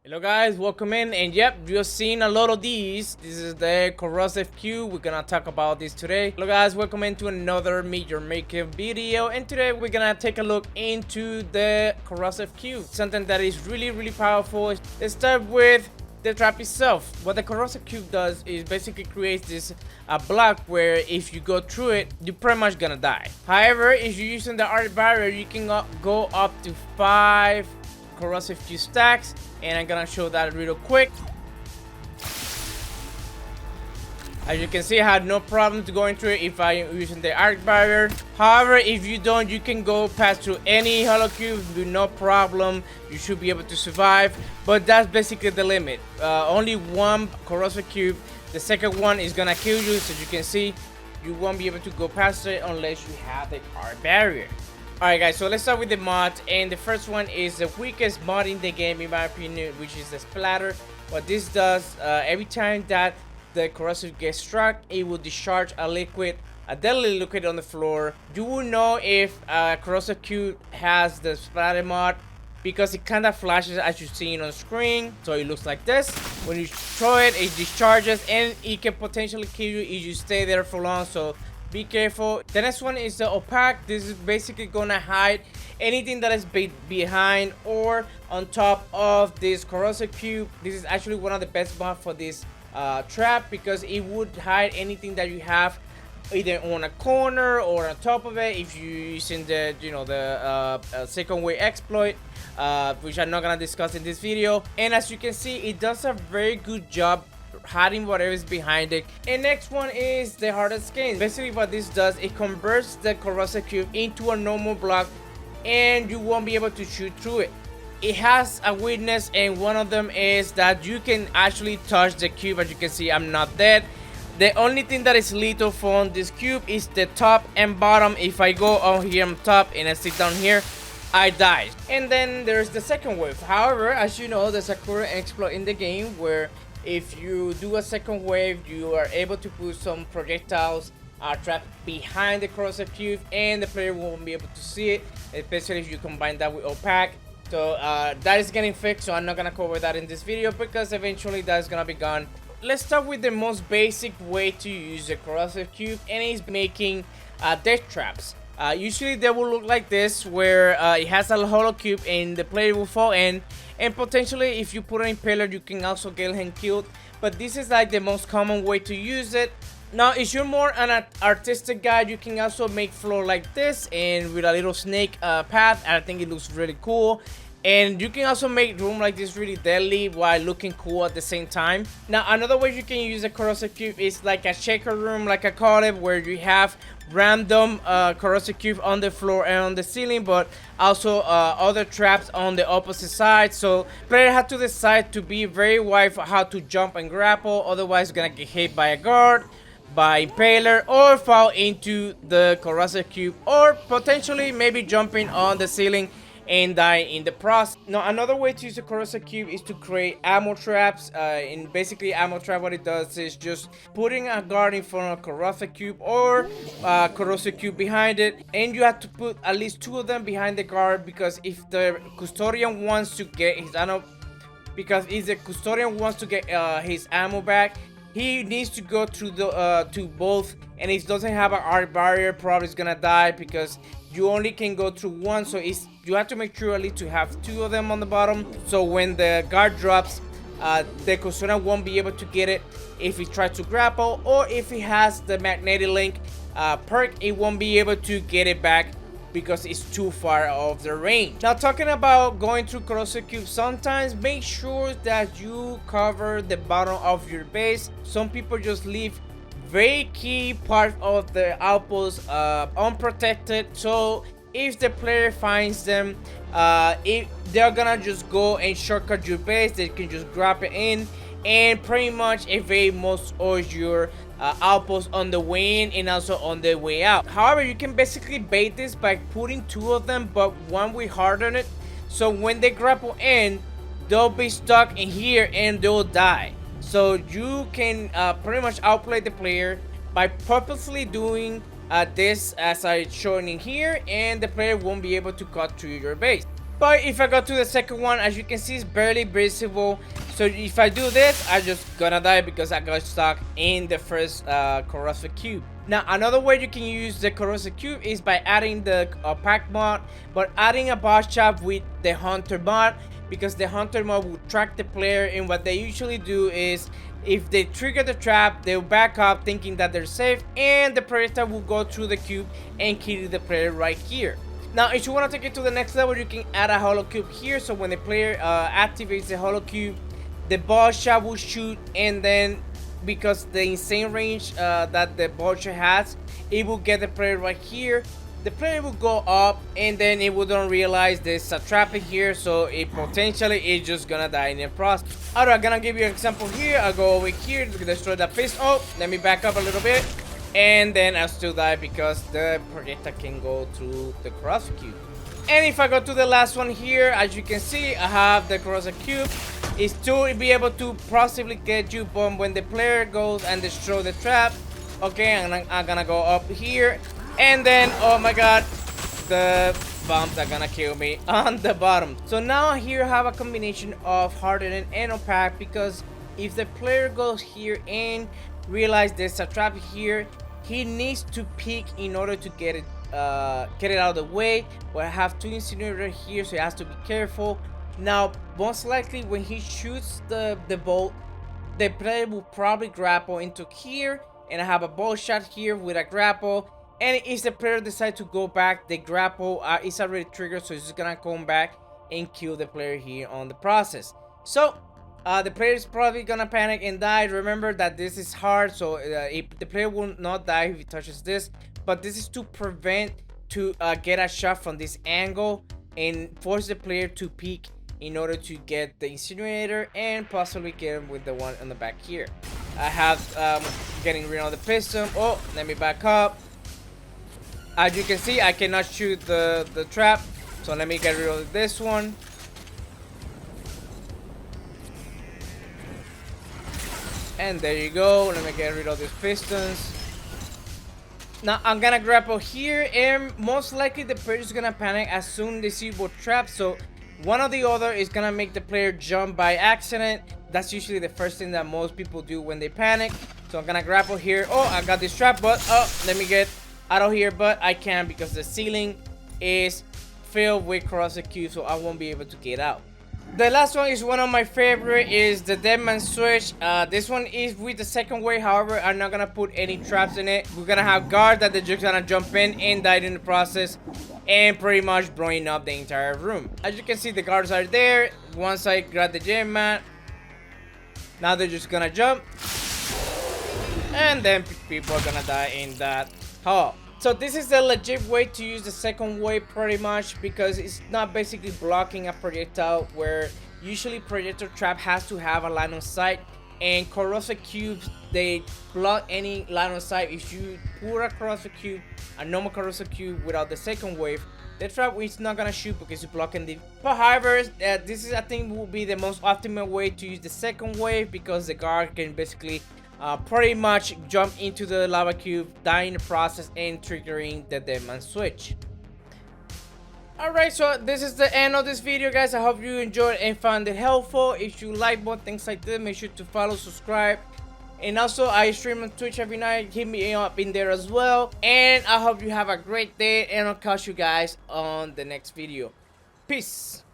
Hello guys, welcome in, and yep, you've seen a lot of these. This is the Corrosive Cube. We're gonna talk about this today. Hello guys, welcome into another Meet Your Maker video, and today we're gonna take a look into the Corrosive Cube, something that is really powerful. Let's start with the trap itself. What the Corrosive Cube does is basically creates this block where if you go through it, you're pretty much gonna die. However, if you're using the art barrier, you can go up to 5 corrosive cube stacks, and I'm gonna show that real quick. As you can see, I had no problem to going through it if I'm using the arc barrier. However, if you don't, you can go past through any hollow cube with no problem. You should be able to survive, but that's basically the limit. Only one corrosive cube. The second one is gonna kill you, so you can see you won't be able to go past it unless you have the arc barrier. Alright guys, so let's start with the mod, and the first one is the weakest mod in the game in my opinion, which is the splatter. What this does, every time that the corrosive gets struck, it will discharge a liquid, a deadly liquid on the floor. You will know if a corrosive cube has the splatter mod because it kind of flashes as you see it on screen. So it looks like this. When you throw it, it discharges, and it can potentially kill you if you stay there for long, so be careful. The next one is the opaque. This is basically gonna hide anything that is behind or on top of this corrosive cube. This is actually one of the best mods for this trap because it would hide anything that you have either on a corner or on top of it if you're using the second wave exploit, which I'm not gonna discuss in this video. And as you can see, it does a very good job hiding whatever is behind it. And next one is the hardest skin. Basically what this does, it converts the corrosive cube into a normal block, and you won't be able to shoot through it. It has a weakness, and one of them is that you can actually touch the cube. As you can see, I'm not dead. The only thing that is lethal from this cube is the top and bottom. If I go on here on top and I sit down here, I die. And then there's the second wave. However, as you know, there's a current exploit in the game where if you do a second wave, you are able to put some projectiles trapped behind the corrosive cube, and the player won't be able to see it, especially if you combine that with opaque. So that is getting fixed, so I'm not gonna cover that in this video because eventually that's gonna be gone. Let's start with the most basic way to use the corrosive cube, and it's making death traps. Usually they will look like this, where it has a hollow cube and the player will fall in, and potentially if you put an impaler you can also get him killed, but this is like the most common way to use it. Now if you're more an artistic guy, you can also make floor like this and with a little snake path, and I think it looks really cool. And you can also make room like this really deadly while looking cool at the same time. Now another way you can use a corrosive cube is like a shaker room, like I call it, where you have random corrosive cube on the floor and on the ceiling, but also other traps on the opposite side. So player had to decide to be very wise for how to jump and grapple, otherwise gonna get hit by a guard, by impaler, or fall into the corrosive cube, or potentially maybe jumping on the ceiling and die in the process. Now another way to use a corrosive cube is to create ammo traps, and basically ammo trap, what it does is just putting a guard in front of a corrosive cube or corrosive cube behind it, and you have to put at least 2 of them behind the guard, because if the custodian wants to get his ammo, his ammo back, he needs to go through the to both, and if he doesn't have an arc barrier, probably is gonna die because you only can go through one. So you have to make sure at least to have 2 of them on the bottom, so when the guard drops, the custodian won't be able to get it if he tries to grapple, or if he has the magnetic link perk, it won't be able to get it back because it's too far off the range. Now talking about going through corrosive cubes, sometimes make sure that you cover the bottom of your base. Some people just leave very key part of the outpost unprotected, so if the player finds them, if they're gonna just go and shortcut your base, they can just grab it in and pretty much evade most of your outposts on the way in and also on the way out. However, you can basically bait this by putting 2 of them, but one will harden it, so when they grapple in, they'll be stuck in here and they'll die. So you can pretty much outplay the player by purposely doing this as I shown in here, and the player won't be able to cut through your base. But if I go to the second one, as you can see, it's barely visible. So if I do this, I'm just gonna die because I got stuck in the first Corrosive Cube. Now, another way you can use the Corrosive Cube is by adding the pack mod, but adding a boss trap with the Hunter mod, because the Hunter mod will track the player, and what they usually do is, if they trigger the trap, they'll back up thinking that they're safe, and the projectile will go through the cube and kill the player right here. Now, if you want to take it to the next level, you can add a holo cube here, so when the player activates the holo cube, the ball shot will shoot, and then because the insane range that the ball shot has, it will get the player right here. The player will go up, and then it wouldn't realize there's a trap in here, so it potentially is just gonna die in the process. Alright, I'm gonna give you an example here. I'll go over here to destroy that piston. Oh, let me back up a little bit, and then I'll still die because the projectile can go through the Corrosive Cube. And if I go to the last one here, as you can see, I have the Corrosive Cube. It's to be able to possibly get you, but when the player goes and destroy the trap, okay, I'm gonna go up here, and then, oh my god, the bombs are gonna kill me on the bottom. So now here I have a combination of hardened and opaque, because if the player goes here and realize there's a trap here, he needs to peek in order to get it out of the way. But I have two incinerators here, so he has to be careful. Now, most likely when he shoots the bolt, the player will probably grapple into here, and I have a bolt shot here with a grapple. And if the player decides to go back, the grapple is already triggered, so it's just gonna come back and kill the player here on the process. So the player is probably gonna panic and die. Remember that this is hard, so the player will not die if he touches this, but this is to prevent to get a shot from this angle and force the player to peek in order to get the incinerator and possibly get him with the one on the back here. I have getting rid of the piston. Oh, let me back up. As you can see, I cannot shoot the trap, so let me get rid of this one. And there you go. Let me get rid of these pistons. Now I'm gonna grapple here, and most likely the player is gonna panic as soon as they see both traps, so one or the other is gonna make the player jump by accident. That's usually the first thing that most people do when they panic. So I'm gonna grapple here. Oh, I got this trap, but oh, let me get out of here, but I can't because the ceiling is filled with Corrosive Cubes, so I won't be able to get out. The last one is one of my favorite, is the Deadman Switch. This one is with the second wave, however, I'm not gonna put any traps in it. We're gonna have guard that they're just gonna jump in and die in the process, and pretty much blowing up the entire room. As you can see, the guards are there. Once I grab the gem mat, now they're just gonna jump, and then people are gonna die in that hall. So this is the legit way to use the second wave, pretty much, because it's not basically blocking a projectile, where usually projectile trap has to have a line of sight, and Corrosive Cubes, they block any line of sight. If you put a Corrosive Cube, a normal Corrosive Cube without the second wave, the trap is not gonna shoot because it's blocking the... But however, this is, I think, will be the most optimal way to use the second wave, because the guard can basically pretty much jump into the lava cube, die in the process, and triggering the Deadman Switch. Alright, so this is the end of this video, guys. I hope you enjoyed and found it helpful. If you like more things like this, make sure to follow, subscribe, and also I stream on Twitch every night. Hit me up in there as well. And I hope you have a great day, and I'll catch you guys on the next video. Peace.